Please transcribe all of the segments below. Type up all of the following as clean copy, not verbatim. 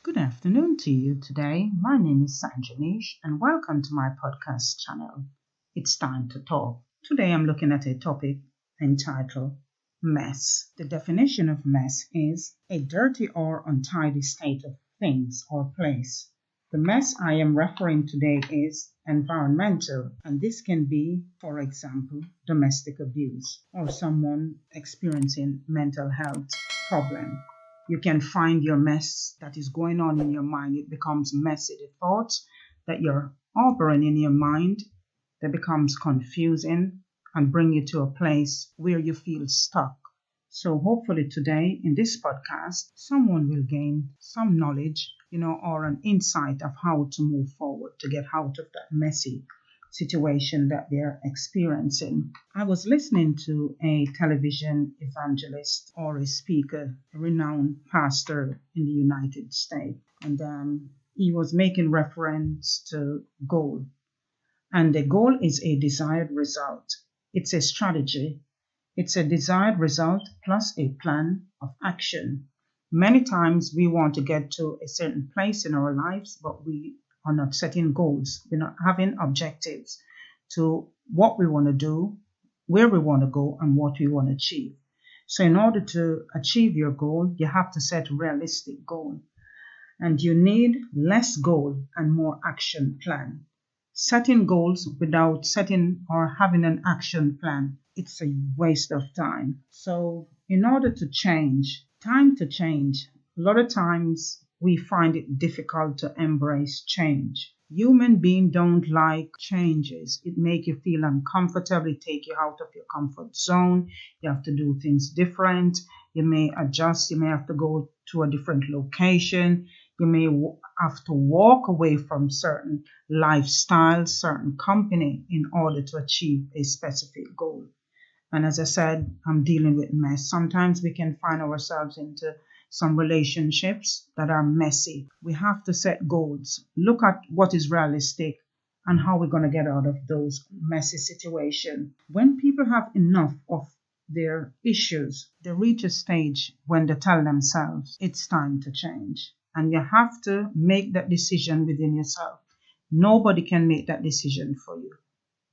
Good afternoon to you today. My name is Sanjanish and welcome to my podcast channel. It's time to talk. Today I'm looking at a topic entitled mess. The definition of mess is a dirty or untidy state of things or place. The mess I am referring today is environmental, and this can be, for example, domestic abuse or someone experiencing mental health problem. You can find your mess that is going on in your mind. It becomes messy. The thoughts that you're harboring in your mind, that becomes confusing and bring you to a place where you feel stuck. So hopefully today in this podcast, someone will gain some knowledge, or an insight of how to move forward to get out of that messy situation that they're experiencing. I was listening to a television evangelist or a speaker, a renowned pastor in the United States, and he was making reference to goal. And the goal is a desired result. It's a strategy. It's a desired result plus a plan of action. Many times we want to get to a certain place in our lives, but we are not setting goals. We're not having objectives to what we want to do, where we want to go, and what we want to achieve. So in order to achieve your goal, you have to set a realistic goal. And you need less goal and more action plan. Setting goals without setting or having an action plan, it's a waste of time. So in order to change, time to change, a lot of times we find it difficult to embrace change. Human beings don't like changes. It make you feel uncomfortable. It take you out of your comfort zone. You have to do things different. You may adjust. You may have to go to a different location. You may have to walk away from certain lifestyles, certain company in order to achieve a specific goal. And as I said, I'm dealing with mess. Sometimes we can find ourselves into some relationships that are messy. We have to set goals, look at what is realistic and how we're going to get out of those messy situations. When people have enough of their issues, they reach a stage when they tell themselves it's time to change. And you have to make that decision within yourself. Nobody can make that decision for you.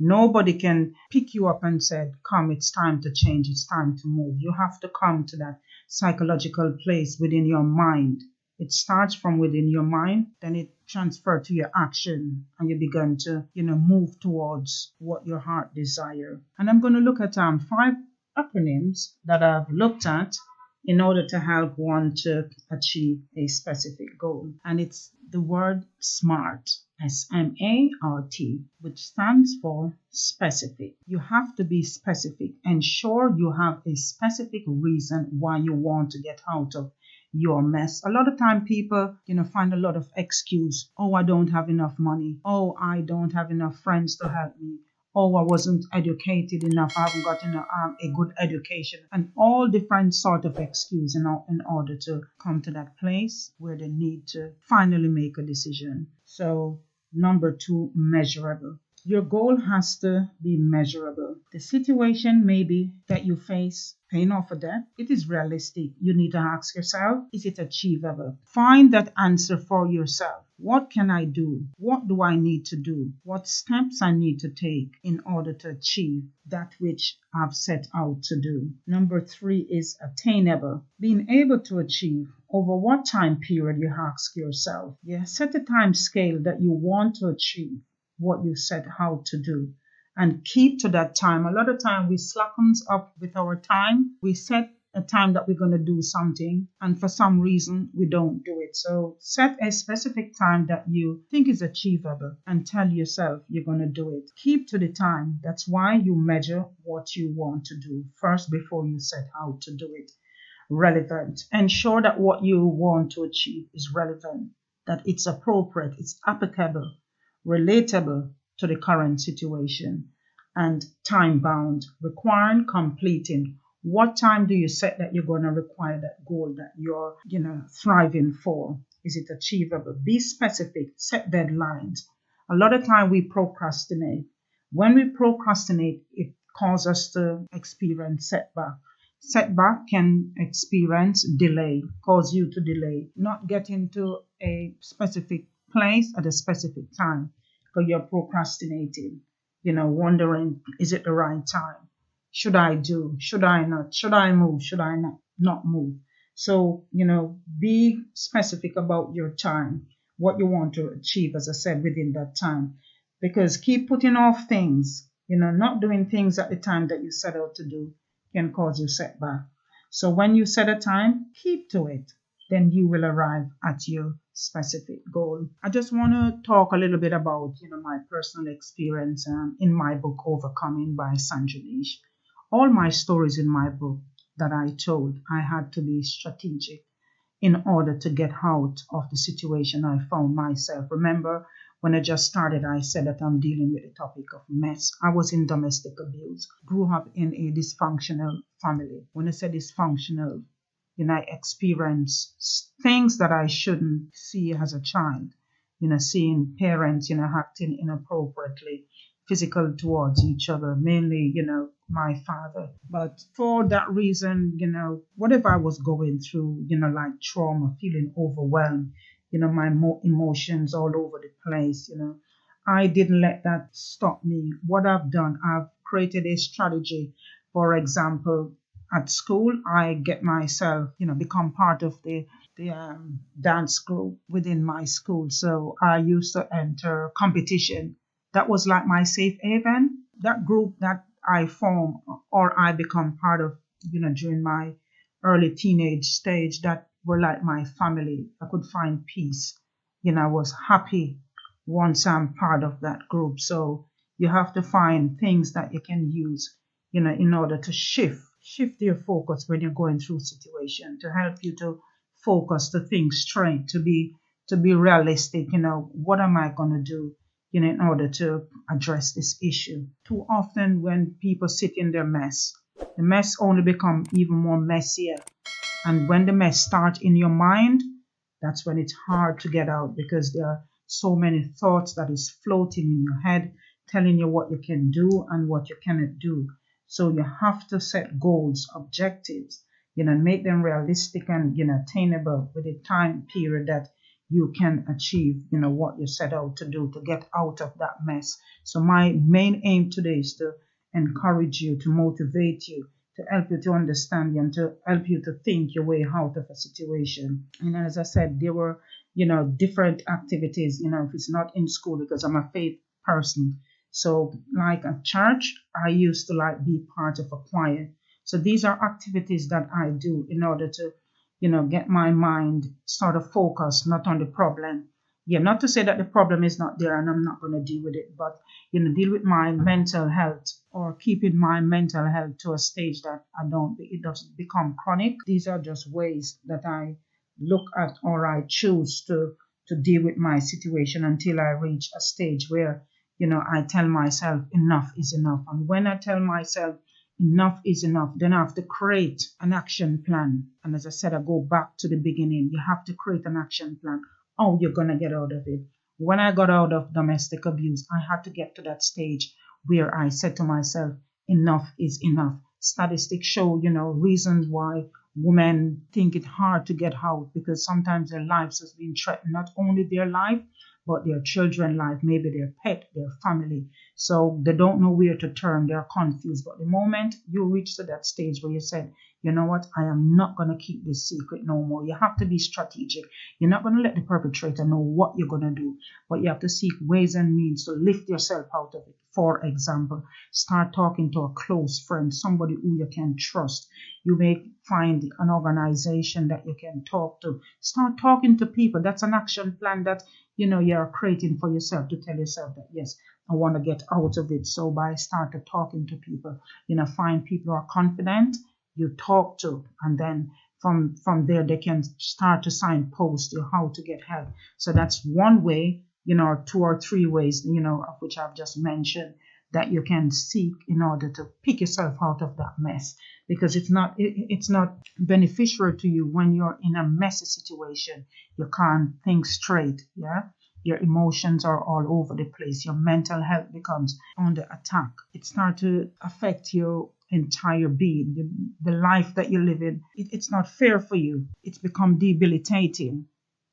Nobody can pick you up and say, come, it's time to change, it's time to move. You have to come to that psychological place within your mind. It starts from within your mind, then it transfers to your action, and you begin to, move towards what your heart desires. And I'm going to look at 5 acronyms that I've looked at in order to help one to achieve a specific goal. And it's the word SMART, SMART, which stands for specific. You have to be specific. Ensure you have a specific reason why you want to get out of your mess. A lot of time people, find a lot of excuse. Oh, I don't have enough money. Oh, I don't have enough friends to help me. Oh, I wasn't educated enough. I haven't gotten a good education. And all different sort of excuse in order to come to that place where they need to finally make a decision. So number 2, measurable. Your goal has to be measurable. The situation maybe that you face, paying off a debt, it is realistic. You need to ask yourself, is it achievable? Find that answer for yourself. What can I do? What do I need to do? What steps I need to take in order to achieve that which I've set out to do? Number 3 is attainable. Being able to achieve. Over what time period, you ask yourself. Yeah, set a time scale that you want to achieve what you set out to do and keep to that time. A lot of time we slackens up with our time. We set a time that we're going to do something, and for some reason we don't do it. So set a specific time that you think is achievable and tell yourself you're going to do it. Keep to the time. That's why you measure what you want to do first before you set out to do it. Relevant. Ensure that what you want to achieve is relevant, that it's appropriate, it's applicable, relatable to the current situation, and time bound, requiring completing. What time do you set that you're going to require that goal that you're, thriving for? Is it achievable? Be specific, set deadlines. A lot of time we procrastinate. When we procrastinate, it causes us to experience setback. Setback can experience delay, cause you to delay, not getting to a specific place at a specific time because you're procrastinating, wondering, is it the right time? Should I do? Should I not? Should I move? Should I not move? So, be specific about your time, what you want to achieve, as I said, within that time. Because keep putting off things, not doing things at the time that you set out to do can cause you setback. So when you set a time, keep to it. Then you will arrive at your specific goal. I just want to talk a little bit about, my personal experience in my book, Overcoming by Sanjanish. All my stories in my book that I told, I had to be strategic in order to get out of the situation I found myself. Remember, when I just started, I said that I'm dealing with the topic of mess. I was in domestic abuse, grew up in a dysfunctional family. When I say dysfunctional, I experienced things that I shouldn't see as a child. Seeing parents, acting inappropriately, physical towards each other, mainly, my father. But for that reason, whatever I was going through, like trauma, feeling overwhelmed, my emotions all over the place, I didn't let that stop me. What I've done, I've created a strategy. For example, at school, I get myself, become part of the dance group within my school. So I used to enter competition. That was like my safe haven. That group that I form or I become part of, during my early teenage stage, that were like my family. I could find peace. I was happy once I'm part of that group. So you have to find things that you can use, in order to shift your focus when you're going through situation, to help you to focus, to think straight, to be realistic. What am I going to do, in order to address this issue? Too often when people sit in their mess, the mess only become even more messier. And when the mess starts in your mind, that's when it's hard to get out because there are so many thoughts that is floating in your head, telling you what you can do and what you cannot do. So you have to set goals, objectives, make them realistic and, attainable with a time period that you can achieve, what you set out to do to get out of that mess. So my main aim today is to encourage you, to motivate you, to help you to understand and to help you to think your way out of a situation. And as I said, there were, different activities, if it's not in school because I'm a faith person. So like at church, I used to like be part of a choir. So these are activities that I do in order to, get my mind sort of focused, not on the problem. Yeah, not to say that the problem is not there and I'm not going to deal with it, but, deal with my mental health or keeping my mental health to a stage that it doesn't become chronic. These are just ways that I look at or I choose to deal with my situation until I reach a stage where, I tell myself enough is enough. And when I tell myself enough is enough, then I have to create an action plan. And as I said, I go back to the beginning. You have to create an action plan. How you're going to get out of it. When I got out of domestic abuse, I had to get to that stage where I said to myself, enough is enough. Statistics show, reasons why women think it hard to get out because sometimes their lives has been threatened, not only their life, but their children's life, maybe their pet, their family. So they don't know where to turn. They're confused. But the moment you reach to that stage where you said, you know what, I am not going to keep this secret no more. You have to be strategic. You're not going to let the perpetrator know what you're going to do, but you have to seek ways and means to lift yourself out of it. For example, start talking to a close friend, somebody who you can trust. You may find an organization that you can talk to. Start talking to people. That's an action plan that, you're creating for yourself to tell yourself that, yes, I want to get out of it. So by starting talking to people, find people who are confident, you talk to, and then from there they can start to signpost you how to get help. So that's one way, or two or three ways, of which I've just mentioned, that you can seek in order to pick yourself out of that mess, because it's not beneficial to you when you're in a messy situation. You can't think straight. Yeah, your emotions are all over the place. Your mental health becomes under attack. It starts to affect your entire being, the life that you live in. It's not fair for you. It's become debilitating.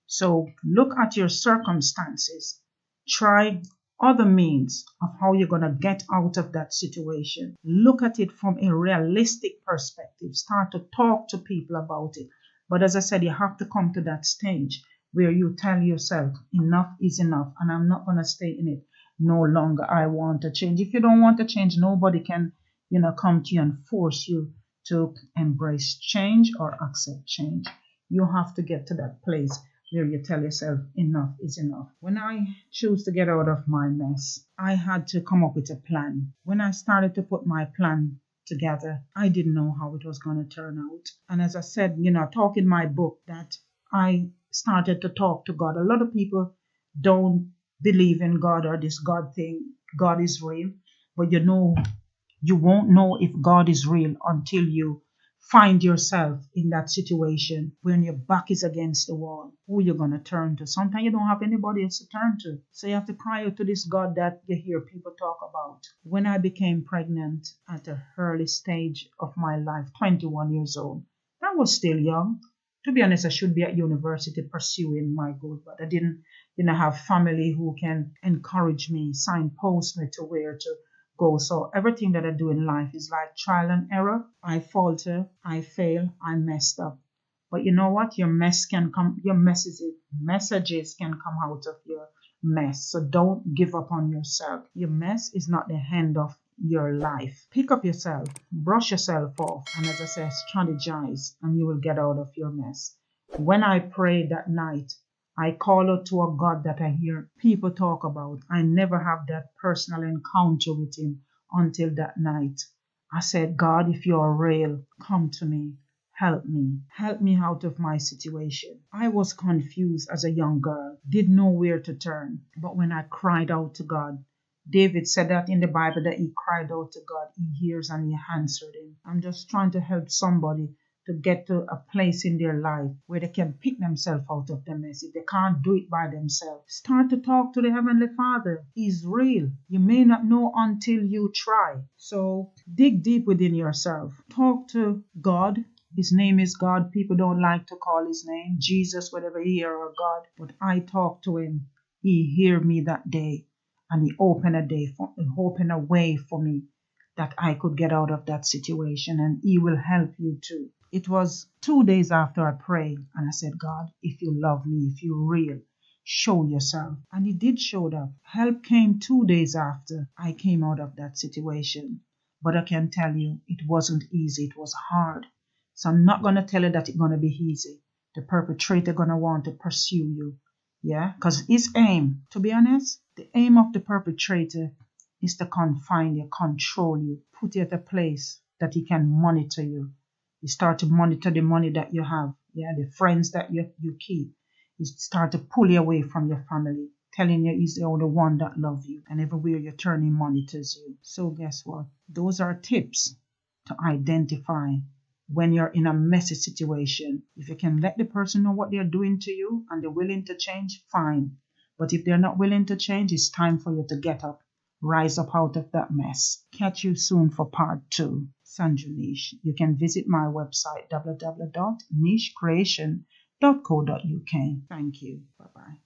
So look at your circumstances. Try other means of how you're going to get out of that situation. Look at it from a realistic perspective. Start to talk to people about it. But as I said, you have to come to that stage where you tell yourself, enough is enough, and I'm not going to stay in it no longer. I want to change. If you don't want to change, nobody can, come to you and force you to embrace change or accept change. You have to get to that place where you tell yourself, enough is enough. When I choose to get out of my mess, I had to come up with a plan. When I started to put my plan together, I didn't know how it was going to turn out. And as I said, I talk in my book that I started to talk to God. A lot of people don't believe in God or this God thing. God is real. But you won't know if God is real until you find yourself in that situation when your back is against the wall. Who you're going to turn to? Sometimes you don't have anybody else to turn to. So you have to cry out to this God that you hear people talk about. When I became pregnant at an early stage of my life, 21 years old, I was still young. To be honest, I should be at university pursuing my goal, but I didn't, have family who can encourage me, signpost me to where to go. So everything that I do in life is like trial and error. I falter, I fail, I messed up. But you know what? Your messages can come out of your mess. So don't give up on yourself. Your mess is not the end of your life. Pick up yourself, brush yourself off, and as I said, strategize, and you will get out of your mess. When I prayed that night, I call out to a God that I hear people talk about. I never have that personal encounter with him until that night. I said, God, if you're real, come to me. Help me. Help me out of my situation. I was confused as a young girl, didn't know where to turn. But when I cried out to God, David said that in the Bible that he cried out to God, he hears and he answered him. I'm just trying to help somebody to get to a place in their life where they can pick themselves out of the mess. If they can't do it by themselves, start to talk to the Heavenly Father. He's real. You may not know until you try. So dig deep within yourself. Talk to God. His name is God. People don't like to call his name Jesus, whatever he hear, or God. But I talk to him. He hear me that day. And he opened a way for me that I could get out of that situation. And he will help you too. It was 2 days after I prayed and I said, God, if you love me, if you're real, show yourself. And he did show up. Help came 2 days after I came out of that situation. But I can tell you, it wasn't easy. It was hard. So I'm not going to tell you that it's going to be easy. The perpetrator going to want to pursue you. Yeah, because his aim, to be honest, the aim of the perpetrator is to confine you, control you, put you at a place that he can monitor you. You start to monitor the money that you have, the friends that you keep. You start to pull you away from your family, telling you he's the only one that loves you, and everywhere you turn, he monitors you. So guess what? Those are tips to identify when you're in a messy situation. If you can let the person know what they're doing to you and they're willing to change, fine. But if they're not willing to change, it's time for you to get up. Rise up out of that mess. Catch you soon for part 2. Sanju Niche. You can visit my website www.nichecreation.co.uk. Thank you. Bye-bye.